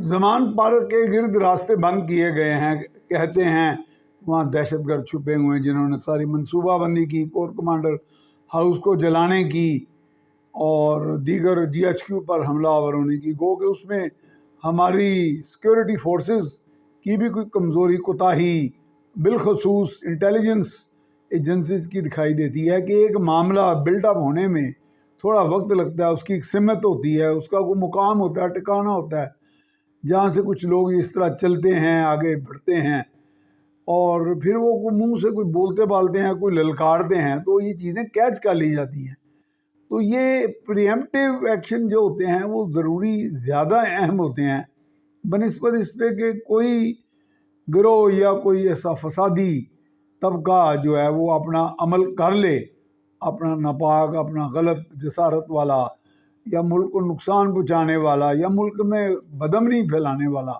زمان park کے گرد راستے بند کیے گئے ہیں، کہتے ہیں وہاں دہشت گرد چھپے ہوئے ہیں جنہوں نے ساری منصوبہ بندی کی، کور کمانڈر ہاؤس کو جلانے کی اور دیگر جی ایچ کیو پر حملہ آور ہونے کی۔ گو کہ اس میں ہماری سیکیورٹی فورسز کی بھی کوئی کمزوری کوتاہی بالخصوص انٹیلیجنس ایجنسیز کی دکھائی دیتی ہے کہ ایک معاملہ بلڈ اپ ہونے میں تھوڑا وقت لگتا ہے، اس کی ایک سمت ہوتی ہے، اس کا کوئی مقام ہوتا ہے، ٹکانا ہوتا ہے، جہاں سے کچھ لوگ اس طرح چلتے ہیں، آگے بڑھتے ہیں اور پھر وہ منہ سے کوئی بولتے بالتے ہیں، کوئی للکارتے ہیں تو یہ چیزیں کیچ کر لی جاتی ہیں۔ تو یہ پریمپٹیو ایکشن جو ہوتے ہیں وہ ضروری زیادہ اہم ہوتے ہیں بنسبت اس پہ کہ کوئی گروہ یا کوئی ایسا فسادی طبقہ جو ہے وہ اپنا عمل کر لے، اپنا ناپاک، اپنا غلط جسارت والا یا ملک کو نقصان پہنچانے والا یا ملک میں بدامنی پھیلانے والا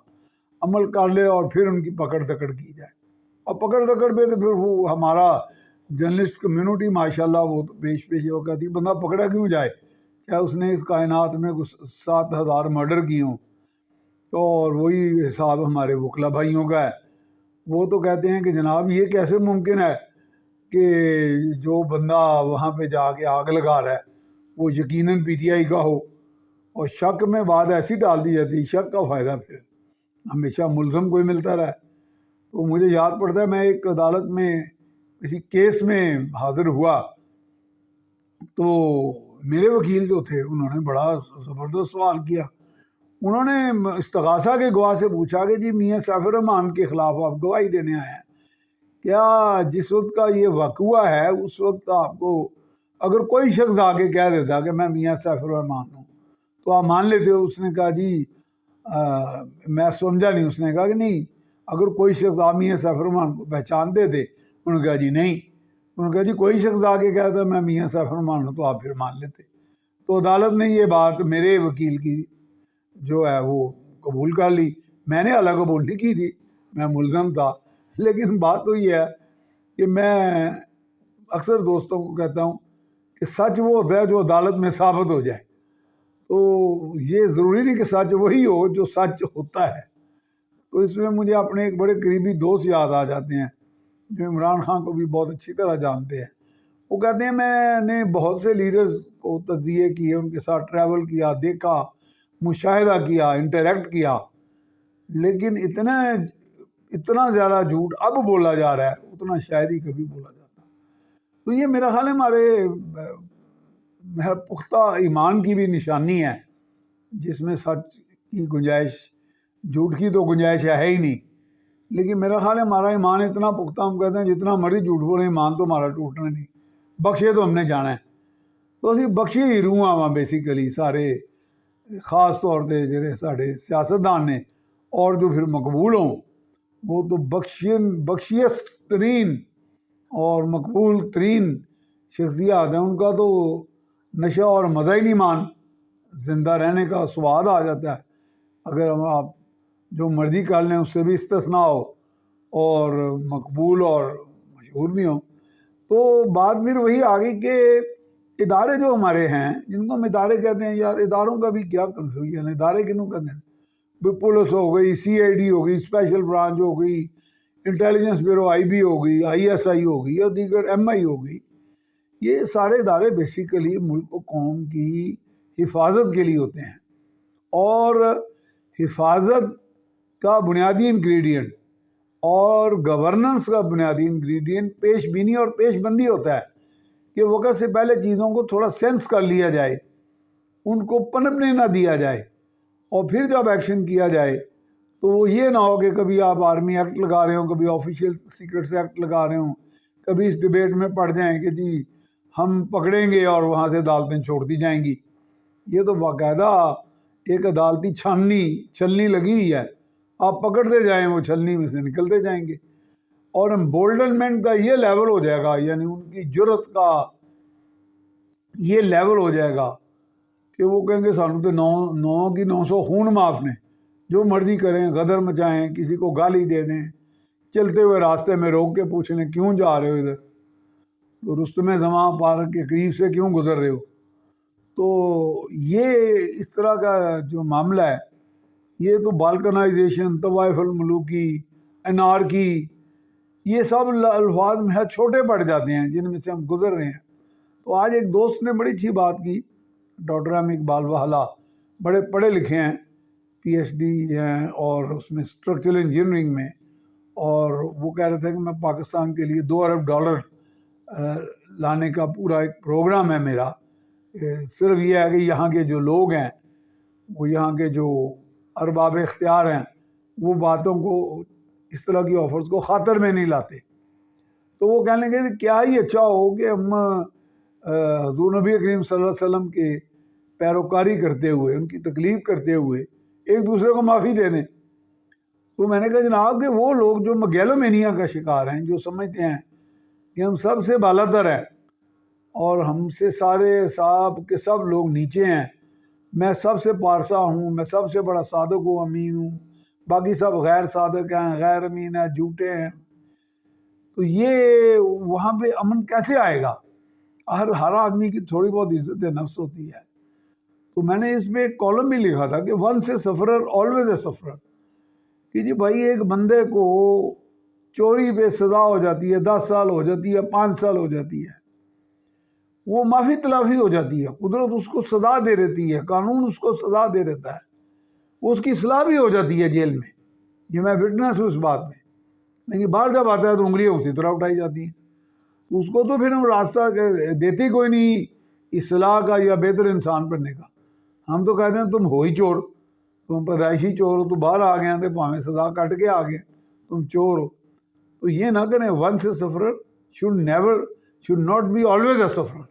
عمل کر لے اور پھر ان کی پکڑ دکڑ کی جائے۔ اور پکڑ دکڑ پہ تو پھر وہ ہمارا جرنلسٹ کمیونٹی ماشاءاللہ وہ تو پیش وہ کہتی بندہ پکڑا کیوں جائے، چاہے اس نے اس کائنات میں کچھ 7,000 مرڈر کی ہوں۔ تو اور وہی حساب ہمارے وکلا بھائیوں کا ہے، وہ تو کہتے ہیں کہ جناب یہ کیسے ممکن ہے کہ جو بندہ وہاں پہ جا کے آگ لگا رہا ہے وہ یقیناً پی ٹی آئی کا ہو، اور شک میں بات ایسی ڈال دی جاتی، شک کا فائدہ پھر ہمیشہ ملزم کوئی ملتا رہا ہے۔ تو مجھے یاد پڑتا ہے میں ایک عدالت میں کسی کیس میں حاضر ہوا تو میرے وکیل جو تھے انہوں نے بڑا زبردست سوال کیا۔ انہوں نے استغاثہ کے گواہ سے پوچھا کہ جی میاں سیف الرحمان کے خلاف آپ گواہی دینے آئے ہیں، کیا جس وقت کا یہ واقعہ ہے اس وقت آپ کو اگر کوئی شخص آگے کہہ دیتا کہ میں میاں سیف الرحمان ہوں تو آپ مان لیتے ہو؟ اس نے کہا جی میں سمجھا نہیں۔ اس نے کہا کہ نہیں، اگر کوئی شخص آپ میاں سیف الرحمان کو پہچانتے تھے؟ انہوں نے کہا جی نہیں۔ انہوں نے کہا جی کوئی شخص آگے کہتا میں میاں سیف الرحمان ہوں تو آپ پھر مان لیتے۔ تو عدالت نے یہ بات میرے وکیل کی جو ہے وہ قبول کر لی۔ میں نے اعلیٰ قبول نہیں کی تھی، میں ملزم تھا، لیکن بات تو یہ ہے کہ میں اکثر دوستوں کو کہتا ہوں کہ سچ وہ ہوتا ہے جو عدالت میں ثابت ہو جائے۔ تو یہ ضروری نہیں کہ سچ وہی ہو جو سچ ہوتا ہے۔ تو اس میں مجھے اپنے ایک بڑے قریبی دوست یاد آ جاتے ہیں جو عمران خان کو بھی بہت اچھی طرح جانتے ہیں۔ وہ کہتے ہیں میں نے بہت سے لیڈرز کو تجزیے کیے، ان کے ساتھ ٹریول کیا، دیکھا، مشاہدہ کیا، انٹریکٹ کیا، لیکن اتنا زیادہ جھوٹ اب بولا جا رہا ہے اتنا شاید ہی کبھی بولا جاتا۔ تو یہ میرا خیال ہے ہمارے پختہ ایمان کی بھی نشانی ہے، جس میں سچ کی گنجائش، جھوٹ کی تو گنجائش ہے ہی نہیں۔ لیکن میرا خیال ہے ہمارا ایمان اتنا پختہ، ہم کہتے ہیں جتنا مرضی جھوٹ بولے ایمان تو ہمارا ٹوٹنا نہیں، بخشے تو ہم نے جانا ہے۔ تو اسی بخشے ہی روح آواں بیسیکلی سارے، خاص طور پہ جڑے ساڑے سیاستدان نے اور جو پھر مقبول ہوں وہ تو بخشیس ترین اور مقبول ترین شخصیات ہیں، ان کا تو نشہ اور مزہ ہی نہیں مان، زندہ رہنے کا سواد آ جاتا ہے اگر ہم آپ جو مرضی کر لیں، اس سے بھی استثناء ہو اور مقبول اور مشہور بھی ہوں۔ تو بات پھر وہی آ گئی کہ ادارے جو ہمارے ہیں جن کو ہم ادارے کہتے ہیں، یار اداروں کا بھی کیا کنفیوژن ہے، ادارے کنوں کہتے ہیں؟ پولیس ہو گئی، سی آئی ڈی ہو گئی، اسپیشل برانچ ہو گئی، انٹیلیجنس بیورو آئی بی ہو گئی، آئی ایس آئی ہو گئی اور دیگر ایم آئی ہو گئی۔ یہ سارے ادارے بیسیکلی ملک و قوم کی حفاظت کے لیے ہوتے ہیں، اور حفاظت کا بنیادی انگریڈینٹ اور گورننس کا بنیادی انگریڈینٹ پیش بینی اور پیش بندی ہوتا ہے کہ وقت سے پہلے چیزوں کو تھوڑا سینس کر لیا جائے، ان کو پنپنے نہ دیا جائے، اور پھر جب ایکشن کیا جائے تو وہ یہ نہ ہو کہ کبھی آپ آرمی ایکٹ لگا رہے ہوں، کبھی آفیشیل سیکرٹس ایکٹ لگا رہے ہوں، کبھی اس ڈیبیٹ میں پڑ جائیں کہ جی ہم پکڑیں گے اور وہاں سے عدالتیں چھوڑ دی جائیں گی۔ یہ تو باقاعدہ ایک عدالتی چھلنی لگی ہوئی ہے، آپ پکڑتے جائیں وہ چھلنی میں سے نکلتے جائیں گے، اور امبولڈنمنٹ کا یہ لیول ہو جائے گا، یعنی ان کی جرت کا یہ لیول ہو جائے گا کہ وہ کہیں گے سانو تو 900 خون معاف نے، جو مرضی کریں، غدر مچائیں، کسی کو گالی دے دیں، چلتے ہوئے راستے میں روک کے پوچھ لیں کیوں جا رہے ہو ادھر، تو رستم زمان پارک کے قریب سے کیوں گزر رہے ہو۔ تو یہ اس طرح کا جو معاملہ ہے یہ تو بالکنائزیشن، طوائف الملوکی، انارکی، یہ سب الفاظ میں چھوٹے پڑ جاتے ہیں جن میں سے ہم گزر رہے ہیں۔ تو آج ایک دوست نے بڑی اچھی بات کی، ڈاکٹر احمد اقبال وہلا، بڑے پڑھے لکھے ہیں، پی ایچ ڈی ہیں اور اس میں اسٹرکچرل انجینئرنگ میں، اور وہ کہہ رہے تھے کہ میں پاکستان کے لیے $2 ارب لانے کا پورا ایک پروگرام ہے میرا۔ صرف یہ ہے کہ یہاں کے جو لوگ ہیں، وہ یہاں کے جو ارباب اختیار ہیں، وہ باتوں کو، اس طرح کی آفرز کو خاطر میں نہیں لاتے۔ تو وہ کہنے لگے کہ کیا ہی اچھا ہو کہ ہم حضور نبی کریم صلی اللہ علیہ وسلم کے پیروکاری کرتے ہوئے، ان کی تکلیف کرتے ہوئے ایک دوسرے کو معافی دے دیں۔ تو میں نے کہا جناب کہ وہ لوگ جو میگیلومینیا کا شکار ہیں، جو سمجھتے ہیں کہ ہم سب سے بالاتر ہیں اور ہم سے سارے صاحب کے سب لوگ نیچے ہیں، میں سب سے پارسا ہوں، میں سب سے بڑا صادق و امین ہوں، باقی سب غیر صادق ہیں، غیر امین ہیں، جھوٹے ہیں، تو یہ وہاں پہ امن کیسے آئے گا؟ ہر آدمی کی تھوڑی بہت عزت نفس ہوتی ہے۔ تو میں نے اس میں ایک کالم بھی لکھا تھا کہ ونس اے سفرر آلویز اے سفرر، کہ جی بھائی ایک بندے کو چوری پہ سزا ہو جاتی ہے، 10 سال ہو جاتی ہے، 5 سال ہو جاتی ہے، وہ معافی تلافی ہو جاتی ہے، قدرت اس کو سزا دے دیتی ہے، قانون اس کو سزا دے دیتا ہے، وہ اس کی اصلاح بھی ہو جاتی ہے جیل میں، یہ میں وٹنس ہوں اس بات میں۔ لیکن باہر جب آتا ہے تو انگلیاں اسی طرح اٹھائی جاتی ہیں، اس کو تو پھر ہم راستہ دیتے کوئی نہیں اصلاح کا یا بہتر انسان بننے کا۔ ہم تو کہتے ہیں تم ہو ہی چور، تم پیدائشی چور ہو، تو باہر آ گئے ہیں تو پاویں سزا کٹ کے آ گئے، تم چور ہو۔ تو یہ نہ کریں، once a sufferer should not be always a sufferer.